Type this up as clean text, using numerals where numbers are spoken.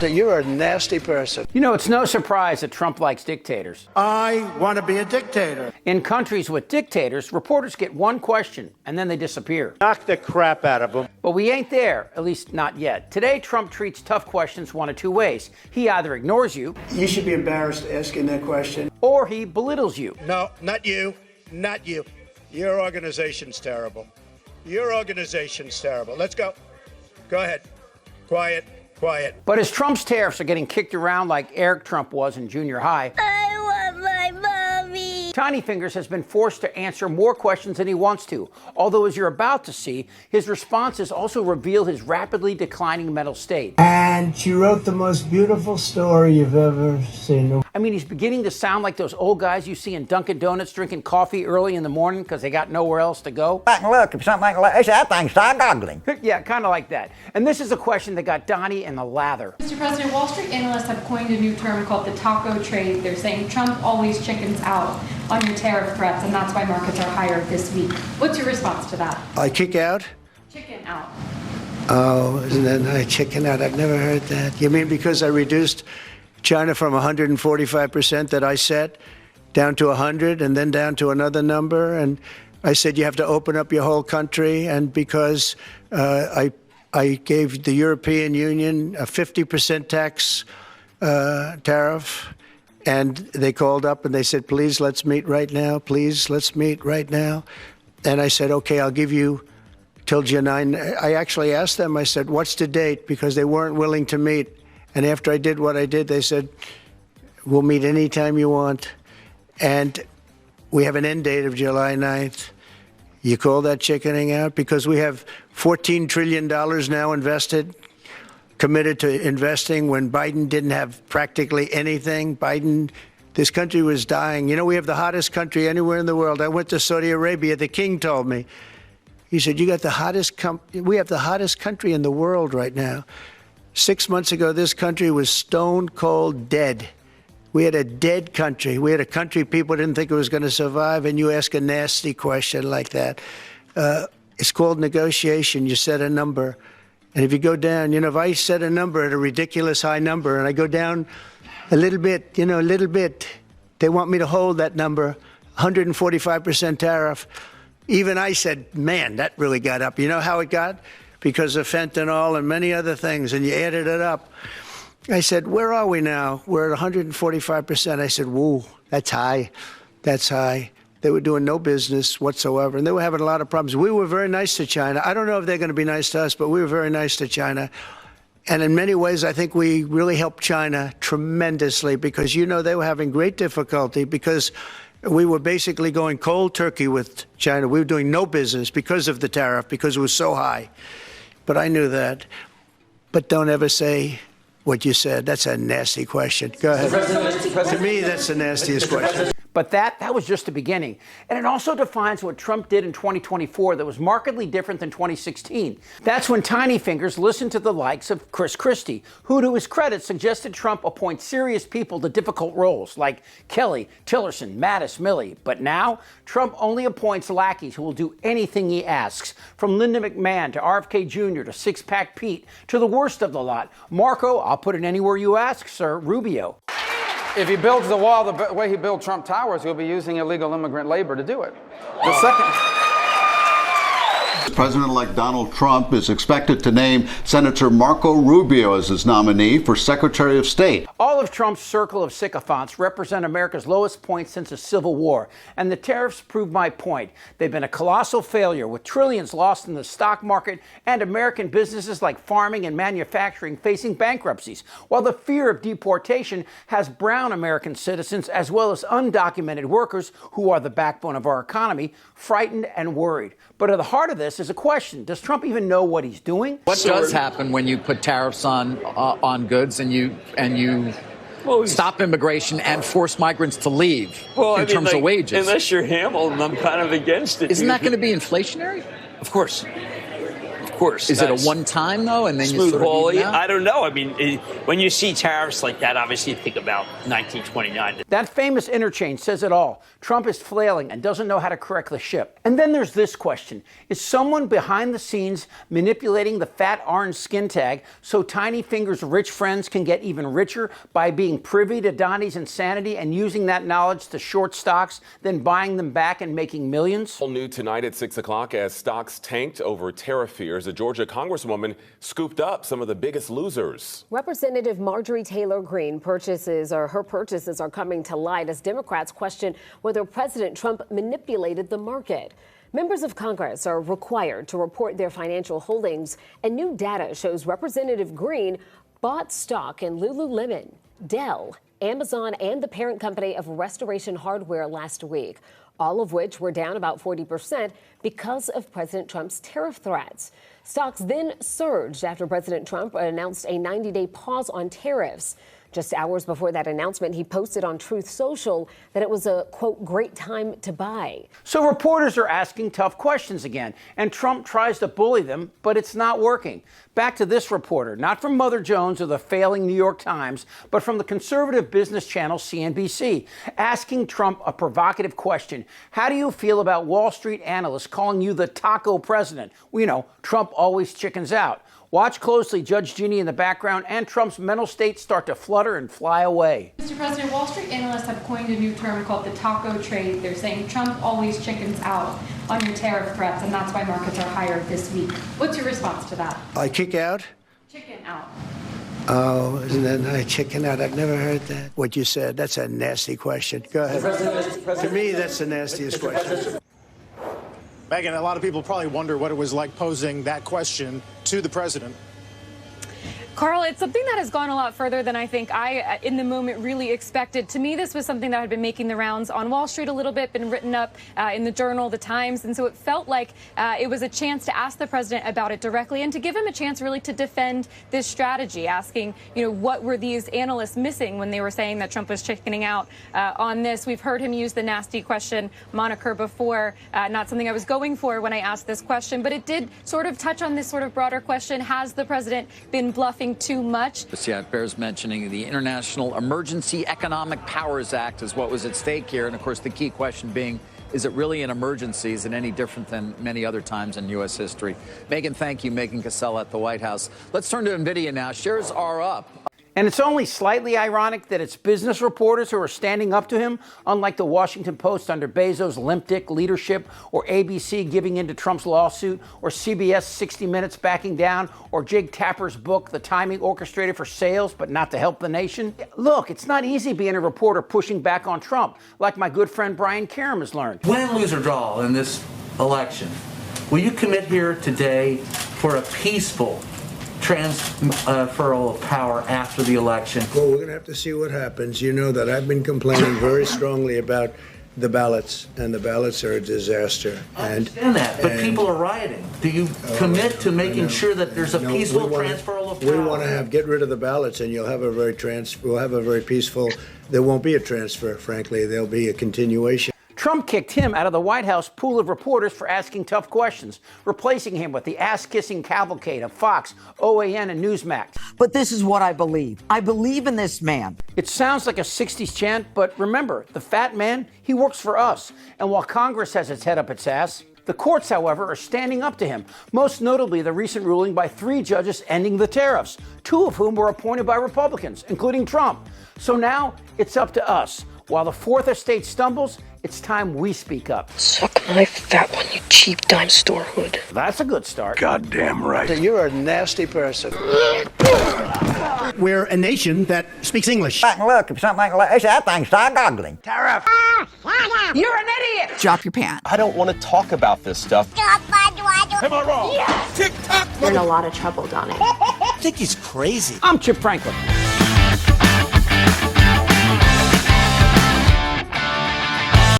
You're a nasty person. You know, it's no surprise that Trump likes dictators. I want to be a dictator. In countries with dictators, reporters get one question and then they disappear. Knock the crap out of them. But we ain't there, at least not yet. Today, Trump treats tough questions one of two ways. He either ignores you. You should be embarrassed asking that question. Or he belittles you. No, not you. Not you. Your organization's terrible. Your organization's terrible. Let's go. Go ahead. Quiet. Quiet. But as Trump's tariffs are getting kicked around like Eric Trump was in junior high, I want my mommy. Tiny Fingers has been forced to answer more questions than he wants to. Although, as you're about to see, his responses also reveal his rapidly declining mental state. And she wrote the most beautiful story you've ever seen. I mean, he's beginning to sound like those old guys you see in Dunkin' Donuts drinking coffee early in the morning because they got nowhere else to go. Back and look, if something like that thing's start goggling. Yeah, kind of like that. And this is a question that got Donnie in the lather. Mr. President, Wall Street analysts have coined a new term called the taco trade. They're saying Trump always chickens out on your tariff threats, and that's why markets are higher this week. What's your response to that? I kick out? Chicken out. Oh, isn't that nice? Chicken out. I've never heard that. You mean because I reduced China from 145% that I set down to 100 and then down to another number? And I said you have to open up your whole country. And because I gave the European Union a 50% tax tariff, and they called up and they said, please, let's meet right now. Please, let's meet right now. And I said, OK, I'll give you till July 9. I actually asked them, I said, what's the date? Because they weren't willing to meet. And after I did what I did, they said, we'll meet anytime you want. And we have an end date of July 9th. You call that chickening out? Because we have $14 trillion now invested, committed to investing when Biden didn't have practically anything. This country was dying. You know, we have the hottest country anywhere in the world. I went to Saudi Arabia. The king told me, he said, you got the hottest we have the hottest country in the world right now. 6 months ago, this country was stone cold dead. We had a dead country. We had a country people didn't think it was going to survive, and you ask a nasty question like that. It's called negotiation. You set a number. And if you go down, you know, if I set a number at a ridiculous high number and I go down a little bit, a little bit, they want me to hold that number, 145% tariff. Even I said, man, that really got up. You know how it got? Because of fentanyl and many other things, and you added it up. I said, where are we now? We're at 145%. I said, whoa, that's high. That's high. They were doing no business whatsoever, and they were having a lot of problems. We were very nice to China. I don't know if they're going to be nice to us, but we were very nice to China. And in many ways, I think we really helped China tremendously because, they were having great difficulty because we were basically going cold turkey with China. We were doing no business because of the tariff, because it was so high. But I knew that. But don't ever say what you said. That's a nasty question. Go ahead. To me, that's the nastiest question. But that was just the beginning. And it also defines what Trump did in 2024 that was markedly different than 2016. That's when Tiny Fingers listened to the likes of Chris Christie, who, to his credit, suggested Trump appoint serious people to difficult roles like Kelly, Tillerson, Mattis, Milley. But now, Trump only appoints lackeys who will do anything he asks, from Linda McMahon to RFK Jr. to Six Pack Pete to the worst of the lot, Marco, I'll put it anywhere you ask, sir, Rubio. If he builds the wall the way he built Trump Towers, he'll be using illegal immigrant labor to do it. The second... President-elect Donald Trump is expected to name Senator Marco Rubio as his nominee for Secretary of State. All of Trump's circle of sycophants represent America's lowest point since the Civil War, and the tariffs prove my point. They've been a colossal failure, with trillions lost in the stock market and American businesses like farming and manufacturing facing bankruptcies, while the fear of deportation has brown American citizens as well as undocumented workers, who are the backbone of our economy, frightened and worried. But at the heart of this is a question. Does Trump even know what he's doing? What does happen when you put tariffs on goods and you stop immigration and force migrants to leave in terms of wages? Unless you're Hamilton, I'm kind of against it. Isn't that going to be inflationary? Of course. course. Is it a one-time, though, and then you smooth sort of haul? even out? I don't know. I mean, when you see tariffs like that, obviously you think about 1929. That famous interchange says it all. Trump is flailing and doesn't know how to correct the ship. And then there's this question. Is someone behind the scenes manipulating the fat orange skin tag so Tiny Fingers' rich friends can get even richer by being privy to Donnie's insanity and using that knowledge to short stocks, then buying them back and making millions? New tonight at 6 o'clock as stocks tanked over tariff fears. A Georgia congresswoman scooped up some of the biggest losers. Representative Marjorie Taylor Greene her purchases are coming to light as Democrats question whether President Trump manipulated the market. Members of Congress are required to report their financial holdings, and new data shows Representative Greene bought stock in Lululemon, Dell, Amazon, and the parent company of Restoration Hardware last week, all of which were down about 40% because of President Trump's tariff threats. Stocks then surged after President Trump announced a 90-day pause on tariffs. Just hours before that announcement, he posted on Truth Social that it was a, quote, great time to buy. So reporters are asking tough questions again, and Trump tries to bully them, but it's not working. Back to this reporter, not from Mother Jones or the failing New York Times, but from the conservative business channel CNBC, asking Trump a provocative question. How do you feel about Wall Street analysts calling you the taco president? Well, you know, Trump always chickens out. Watch closely Judge Ginny in the background and Trump's mental state start to flutter and fly away. Mr. President, Wall Street analysts have coined a new term called the taco trade. They're saying Trump always chickens out on your tariff threats, and that's why markets are higher this week. What's your response to that? I kick out? Chicken out. Oh, isn't that nice? Chicken out. I've never heard that. What you said, that's a nasty question. Go ahead. Mr. President. To me, that's the nastiest question. Megyn, a lot of people probably wonder what it was like posing that question to the president. Carl, it's something that has gone a lot further than I think I, in the moment, really expected. To me, this was something that had been making the rounds on Wall Street a little bit, been written up in the Journal, the Times, and so it felt like it was a chance to ask the president about it directly and to give him a chance really to defend this strategy, asking, you know, what were these analysts missing when they were saying that Trump was chickening out on this. We've heard him use the nasty question moniker before, not something I was going for when I asked this question, but it did sort of touch on this sort of broader question. Has the president been bluffing too much? Yeah, it bears mentioning the International Emergency Economic Powers Act is what was at stake here. And of course, the key question being, is it really an emergency? Is it any different than many other times in U.S. history? Megyn, thank you. Megyn Cassell at the White House. Let's turn to NVIDIA now. Shares are up. And it's only slightly ironic that it's business reporters who are standing up to him, unlike the Washington Post under Bezos' limp dick leadership, or ABC giving in to Trump's lawsuit, or CBS 60 Minutes backing down, or Jake Tapper's book, The Timing Orchestrated for Sales, but not to help the nation. Look, it's not easy being a reporter pushing back on Trump, like my good friend Brian Karam has learned. Win, lose, or draw in this election, will you commit here today for a peaceful transferal of power after the election? Well, we're going to have to see what happens. You know that I've been complaining very strongly about the ballots, and the ballots are a disaster. I understand that, but people are rioting. Do you commit to making sure that there's a peaceful transferal of power? We want to get rid of the ballots, and you'll have a we'll have a very peaceful. There won't be a transfer, frankly. There'll be a continuation. Trump kicked him out of the White House pool of reporters for asking tough questions, replacing him with the ass-kissing cavalcade of Fox, OAN, and Newsmax. But this is what I believe. I believe in this man. It sounds like a 60s chant, but remember, the fat man, he works for us. And while Congress has its head up its ass, the courts, however, are standing up to him, most notably the recent ruling by 3 judges ending the tariffs, 2 of whom were appointed by Republicans, including Trump. So now it's up to us. While the Fourth Estate stumbles, it's time we speak up. Suck my fat one, you cheap dime store hood. That's a good start. Goddamn right. You're a nasty person. We're a nation that speaks English. Back and look, if something like that thing start goggling. Tariff. You're an idiot. Drop your pants. I don't want to talk about this stuff. Am I wrong? Yes. Tick-tock. You're in a lot of trouble, Donnie. I think he's crazy. I'm Chip Franklin.